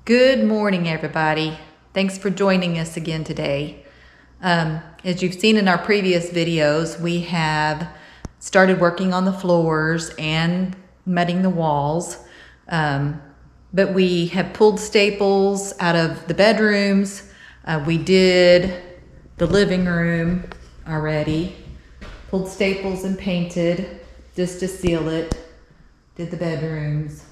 Good morning, everybody. Thanks for joining us again today. As you've seen in our previous videos, we have started working on the floors and mudding the walls. But we have pulled staples out of the bedrooms. We did the living room already. Pulled staples and painted just to seal it. Did the bedrooms.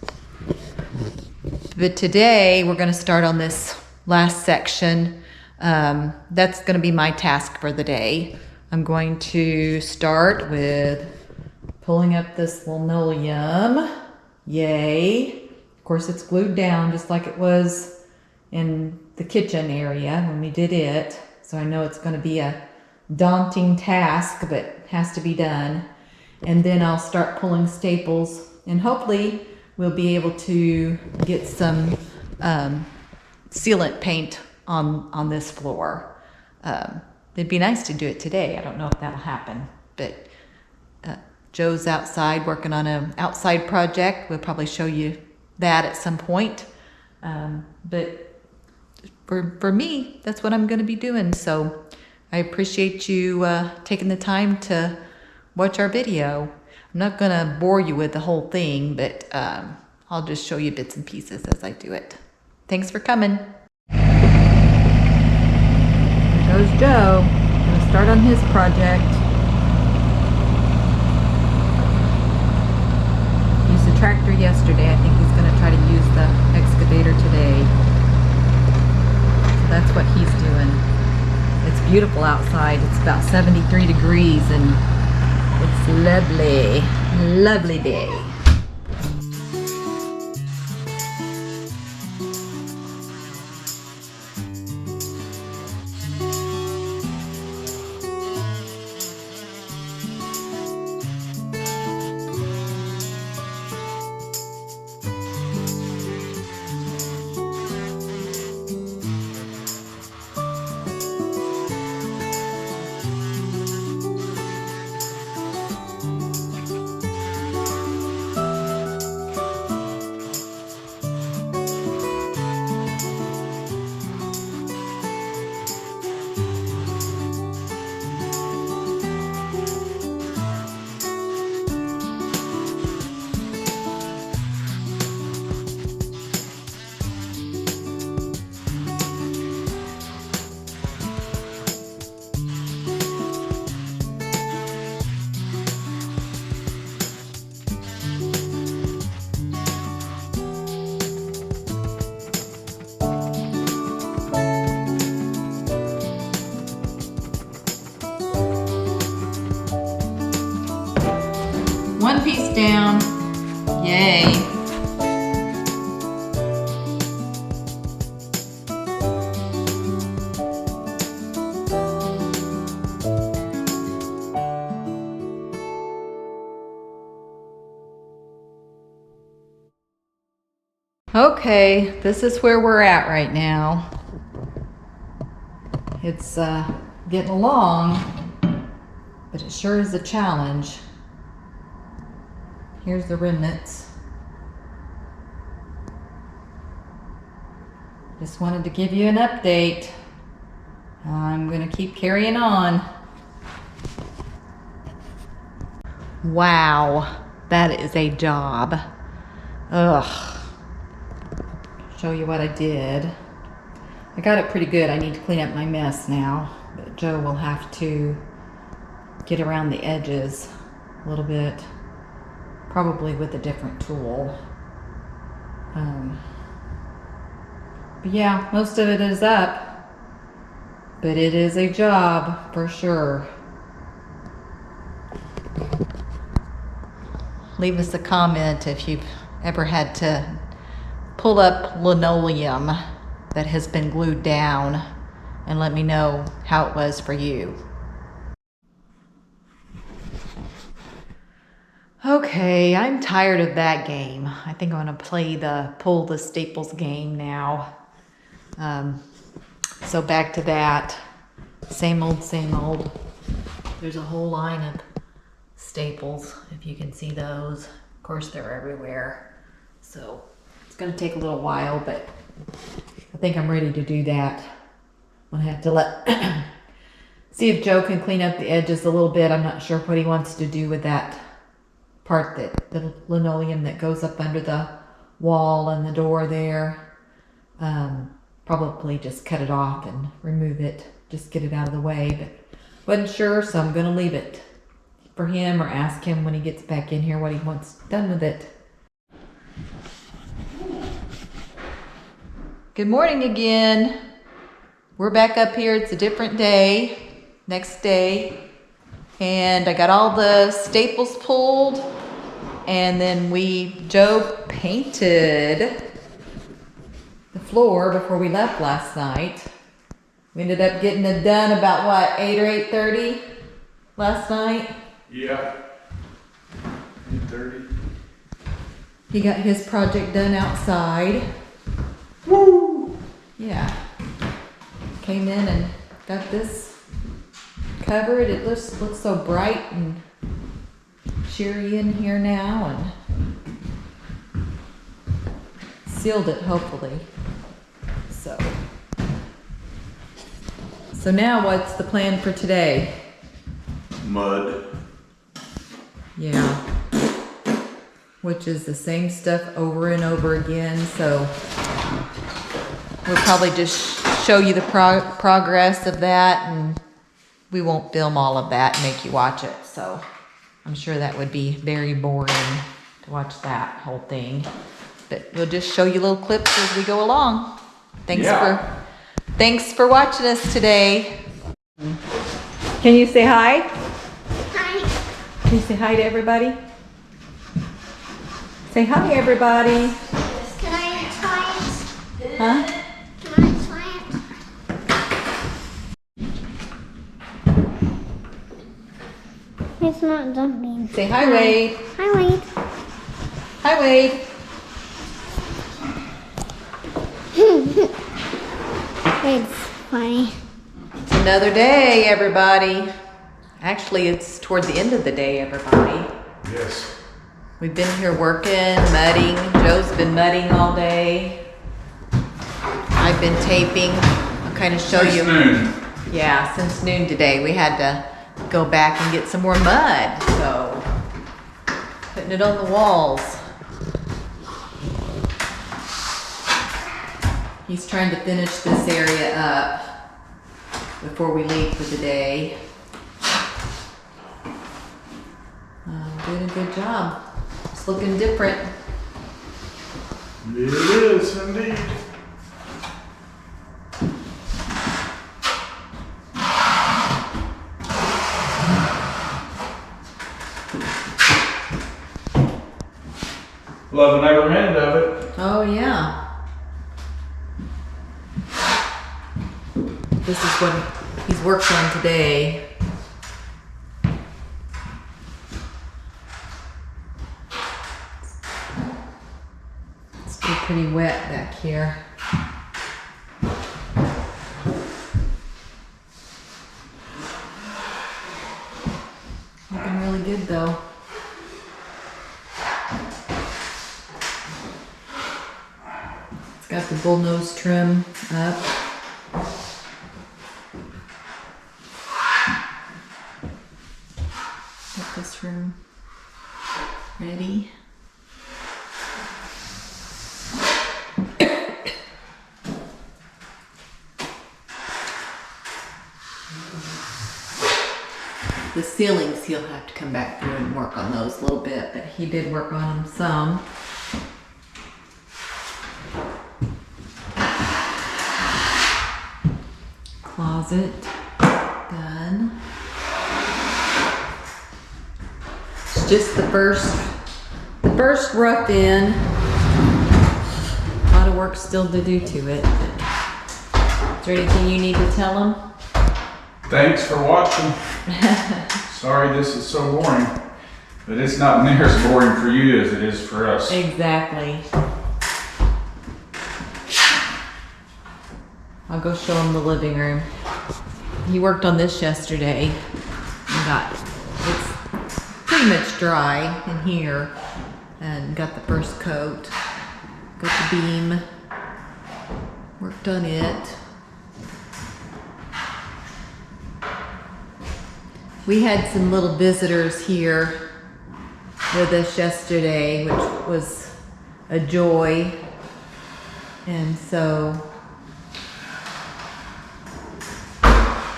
But today we're going to start on this last section. That's going to be my task for the day. I'm going to start with pulling up this linoleum. Yay. Of course, it's glued down just like it was in the kitchen area when we did it. So I know it's going to be a daunting task, but it has to be done. And then I'll start pulling staples, and hopefully we'll be able to get some sealant paint on this floor. It'd be nice to do it today. I don't know if that'll happen, but Joe's outside working on an outside project. We'll probably show you that at some point. But for me, that's what I'm going to be doing. So I appreciate you taking the time to watch our video. I'm not going to bore you with the whole thing, but I'll just show you bits and pieces as I do it. Thanks for coming. There goes Joe. Going to start on his project. Used the tractor yesterday. I think he's going to try to use the excavator today. So that's what he's doing. It's beautiful outside. It's about 73 degrees and it's lovely, lovely day. One piece down. Yay. Okay, this is where we're at right now. It's getting along, but it sure is a challenge. Here's the remnants. Just wanted to give you an update. I'm gonna keep carrying on. Wow, that is a job. Ugh. Show you what I did. I got it pretty good. I need to clean up my mess now, but Joe will have to get around the edges a little bit. Probably with a different tool. But yeah, most of it is up. But it is a job for sure. Leave us a comment if you've ever had to pull up linoleum that has been glued down, and let me know how it was for you. Okay, I'm tired of that game. I think I'm gonna play the pull the staples game now. So back to that. Same old, same old. There's a whole line of staples, if you can see those. Of course, they're everywhere. So it's gonna take a little while, but I think I'm ready to do that. I'll have to let see if Joe can clean up the edges a little bit. I'm not sure what he wants to do with that part, that the linoleum that goes up under the wall and the door there. Probably just cut it off and remove it, just get it out of the way, but wasn't sure, so I'm gonna leave it for him or ask him when he gets back in here what he wants done with it. Good morning again. We're back up here. It's a different day, next day, and I got all the staples pulled, and then Joe painted the floor before we left last night. We ended up getting it done about what, 8 or 8:30 last night? Yeah. 8:30. He got his project done outside. Woo! Yeah. Came in and got this covered. It looks so bright and cheery in here now, and sealed it hopefully. So now what's the plan for today? Mud. Yeah. Which is the same stuff over and over again, so we'll probably just show you the progress of that, and we won't film all of that and make you watch it, so I'm sure that would be very boring to watch that whole thing. But we'll just show you little clips as we go along. Thanks for watching us today. Can you say hi? Hi. Can you say hi to everybody? Say hi, everybody. Can I try it? Huh? Can I try it? It's not dumping. Say hi, Wade. Hi, Wade. Hi, Wade. It's funny. It's another day, everybody. Actually, it's toward the end of the day, everybody. Yes. We've been here working, mudding. Joe's been mudding all day. I've been taping. I'll kind of show you. Since noon. Yeah, since noon today. We had to go back and get some more mud, so putting it on the walls. He's trying to finish this area up before we leave for the day. Doing a good job. It's looking different. It is indeed. Loving every minute of it. Oh yeah. This is what he's worked on today. It's still pretty wet back here. Looking really good though. It's got the bullnose trim up. Get this room ready. The ceilings, he'll have to come back through and work on those a little bit, but he did work on them some. Closet done. It's just the first rough in. A lot of work still to do to it. Is there anything you need to tell him? Thanks for watching. Sorry this is so boring, but it's not near as boring for you as it is for us. Exactly. I'll go show him the living room. He worked on this yesterday and it's pretty much dry in here, and got the first coat, got the beam worked on it. We had some little visitors here with us yesterday, which was a joy. And so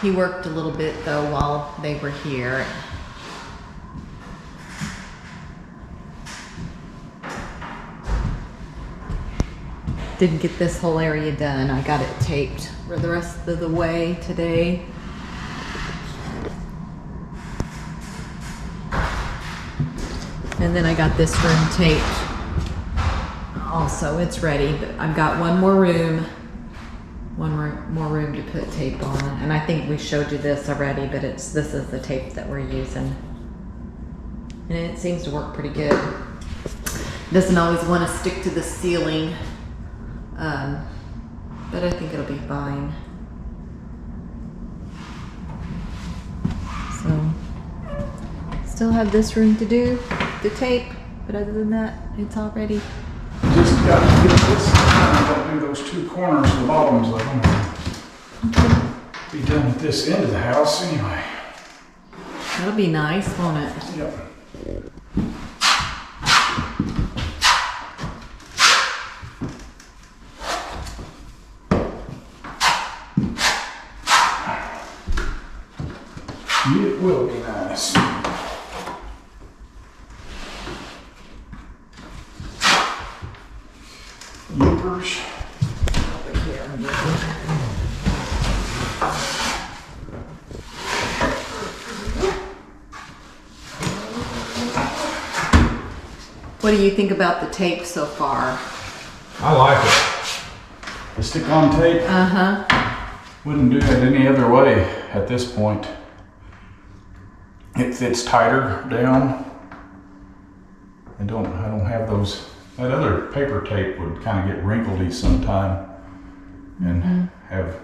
he worked a little bit though while they were here. Didn't get this whole area done. I got it taped for the rest of the way today. And then I got this room taped. Also, it's ready, but I've got one more room to put tape on. And I think we showed you this already, but this is the tape that we're using. And it seems to work pretty good. Doesn't always want to stick to the ceiling, but I think it'll be fine. So, still have this room to do, the tape, but other than that, it's all ready. Just got to get this, got to do those two corners, the bottoms of them. Be done with this end of the house anyway. That'll be nice, won't it? Yep. It will be nice. Youpers. Over here. What do you think about the tape so far? I like it. The stick-on tape? Uh-huh. Wouldn't do it any other way at this point. It fits tighter down. I don't have those. That other paper tape would kind of get wrinkledy sometime and have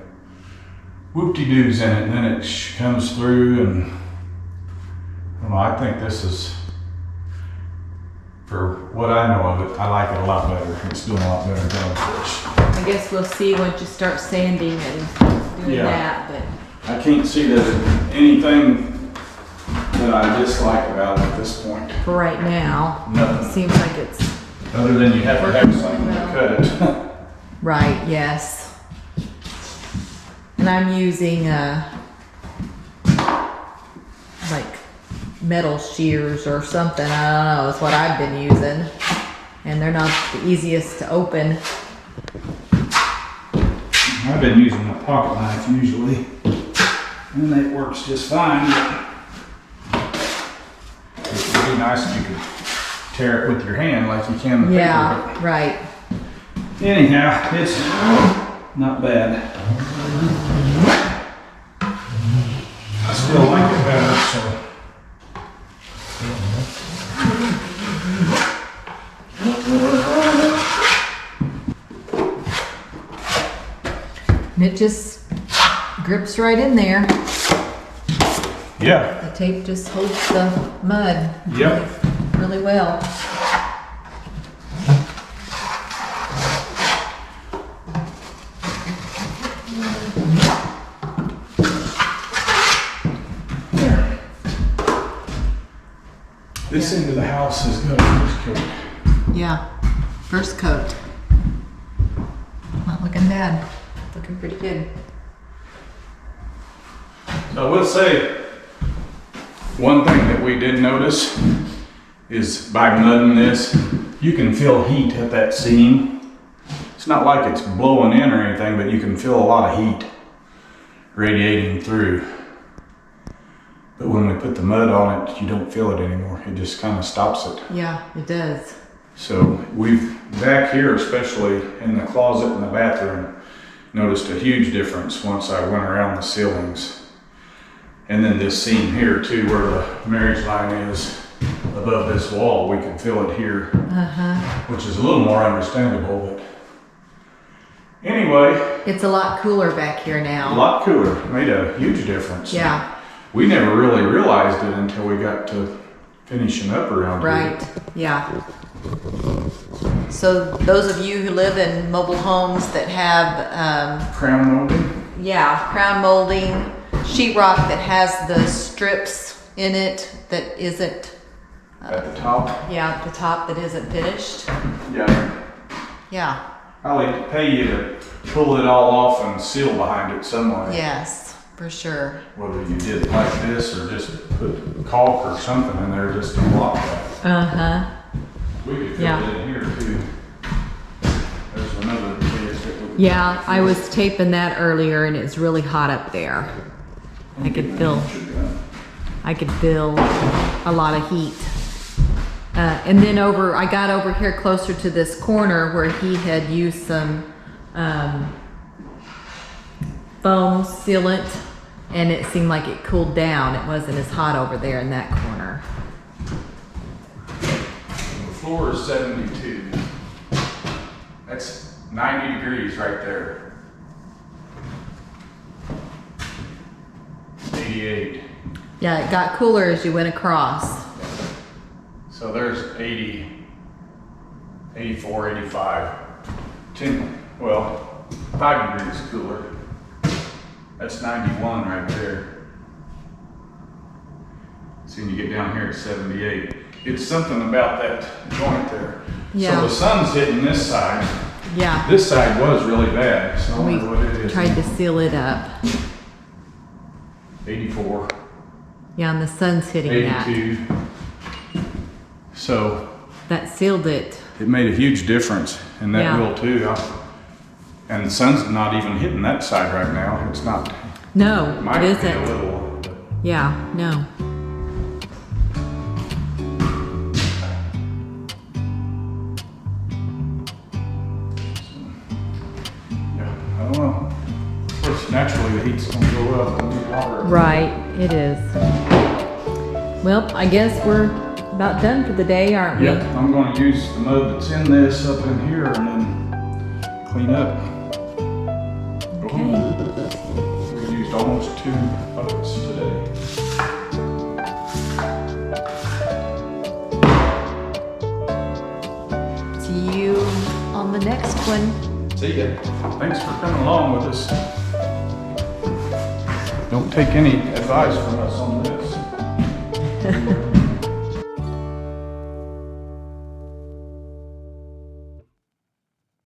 whoop-de-doos in it, and then it comes through, and I don't know, I think this is, for what I know of it, I like it a lot better. It's doing a lot better job for us. I guess we'll see once you start sanding and doing that, but I can't see that anything that I dislike about it at this point. for right now, Nothing. it seems like it's Other than you have to have something to cut it. right, yes. And I'm using like metal shears or something, I don't know, is what I've been using. And they're not the easiest to open. I've been using a pocket knife usually, and it works just fine. It would be nice if you could tear it with your hand like you can the Yeah, paper. right. But anyhow, it's not bad. I still like it better, so. And it just grips right in there. Yeah. The tape just holds the mud Yep. really well. This end of the house is good. First coat. Yeah, first coat. Not looking bad. Looking pretty good. So I will say, one thing that we did notice is by mudding this, you can feel heat at that seam. It's not like it's blowing in or anything, but you can feel a lot of heat radiating through. But when we put the mud on it, you don't feel it anymore. It just kind of stops it. Yeah, it does. So we've, back here, especially in the closet and the bathroom, noticed a huge difference once I went around the ceilings. And then this seam here too, where the marriage line is above this wall, we can feel it here, which is a little more understandable, but anyway. It's a lot cooler back here A now. lot cooler, made a huge difference. Yeah. We never really realized it until we got to finishing up around here. Right, yeah. So those of you who live in mobile homes that have, Crown molding. yeah, crown molding, sheetrock that has the strips in it that isn't, At the top. yeah, the top that isn't finished. Yeah. Yeah, I'll like to pay you to pull it all off and seal behind it some way. yes, for sure. Whether you did it like this or just put caulk or something in there just to block that. Uh-huh. We could fill Yeah. it in here too. There's another place that we could. Yeah, I was taping that earlier and it's really hot up there. I could feel a lot of heat. And then I got over here closer to this corner where he had used some foam sealant, and it seemed like it cooled down. It wasn't as hot over there in that corner. The floor is 72. That's 90 degrees right there. 88. Yeah, it got cooler as you went across. So there's 80, 84, 85. 5 degrees cooler. That's 91 right there. See, when you get down here at 78. It's something about that joint there. Yeah. So the sun's hitting this side. Yeah, This side was really bad, so I we wonder what it is. tried to seal it up. 84, Yeah, and the sun's hitting that. 82. So That sealed it. it made a huge difference in that Yeah. wheel too. And the sun's not even hitting that side right now. It's not. No, it Might be a isn't. little. But Yeah, no. yeah, I don't know. Of course, naturally the heat's gonna go up and be hotter. Right, it is. Well, I guess we're about done for the day, aren't we? Yep, I'm gonna use the mud that's in this up in here and then clean up. Okay. We used almost 2 buckets today. See you on the next one. See ya. Thanks for coming along with us. Don't take any advice from us on this.